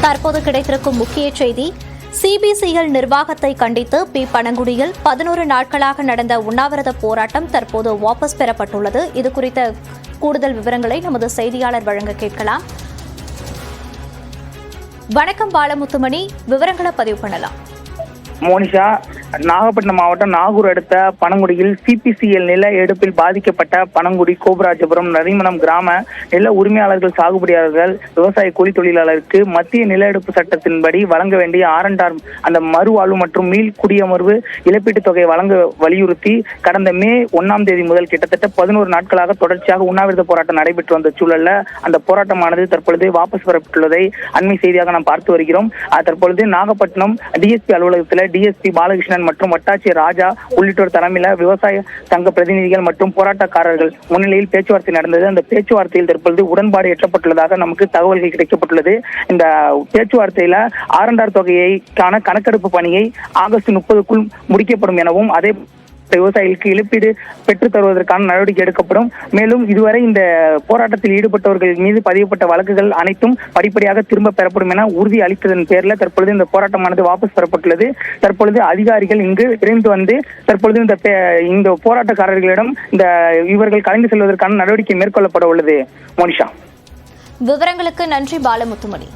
தற்போது கிடைத்திருக்கும் முக்கிய செய்தி, சிபிசிஎல் நிர்வாகத்தை கண்டித்து பனங்குடியில் 11 நாட்களாக நடந்த உண்ணாவிரத போராட்டம் தற்போது வாபஸ் பெறப்பட்டுள்ளது. இதுகுறித்த கூடுதல் விவரங்களை நமது செய்தியாளர் வழங்க கேட்கலாம். வணக்கம் பாலமுத்துமணி, விவரங்களை பதிவு பண்ணலாம். மோனிஷா, நாகப்பட்டினம் மாவட்டம் நாகூர் அடுத்த பனங்குடியில் சிபிசிஎல் நில எடுப்பில் பாதிக்கப்பட்ட பனங்குடி, கோபராஜபுரம், நரிமணம் கிராம நில உரிமையாளர்கள், சாகுபடியாளர்கள், விவசாய கூலி தொழிலாளருக்கு மத்திய நில எடுப்பு சட்டத்தின்படி வழங்க வேண்டிய ஆரண்டார் அந்த மறுவாழ்வு மற்றும் மீள் குடியமர்வு இழப்பீட்டுத் தொகையை வழங்க வலியுறுத்தி கடந்த மே 1ஆம் தேதி முதல் கிட்டத்தட்ட 11 நாட்களாக தொடர்ச்சியாக உண்ணாவிரத போராட்டம் நடைபெற்று வந்த சூழல்ல அந்த போராட்டமானது தற்பொழுது வாபஸ் பெறப்பட்டுள்ளதை அண்மை செய்தியாக நாம் பார்த்து வருகிறோம். தற்பொழுது நாகப்பட்டினம் டிஎஸ்பி அலுவலகத்தில் டிஎஸ்பி பாலகிருஷ்ணன் மற்றும் வட்டாட்சியர் ராஜா உள்ளிட்டோர் தலைமையில விவசாய சங்க பிரதிநிதிகள் மற்றும் போராட்டக்காரர்கள் முன்னிலையில் பேச்சுவார்த்தை நடந்தது. அந்த பேச்சுவார்த்தையில் தற்பொழுது உடன்பாடு எட்டப்பட்டுள்ளதாக நமக்கு தகவல்கள் கிடைக்கப்பட்டுள்ளது. இந்த பேச்சுவார்த்தையில ஆரண்டார் தொகைக்கான கணக்கெடுப்பு பணியை ஆகஸ்ட் 30க்குள் முடிக்கப்படும் எனவும், அதே விவசாயிகளுக்கு இழப்பீடு பெற்றுத் தருவதற்கான நடவடிக்கை எடுக்கப்படும். மேலும் இதுவரை இந்த போராட்டத்தில் ஈடுபட்டவர்கள் மீது பதியப்பட்ட வழக்குகள் அனைத்தும் படிப்படியாக திரும்ப பெறப்படும் என உறுதி அளித்ததன் பேரில் தற்பொழுது இந்த போராட்டமானது வாபஸ் பெறப்பட்டுள்ளது. தற்பொழுது அதிகாரிகள் இங்கு விரைந்து வந்து தற்பொழுது இந்த போராட்டக்காரர்களிடம் இவர்கள் கலந்து செல்வதற்கான நடவடிக்கை மேற்கொள்ளப்பட உள்ளது. மோனிஷா, விவரங்களுக்கு நன்றி பாலமுத்துமணி.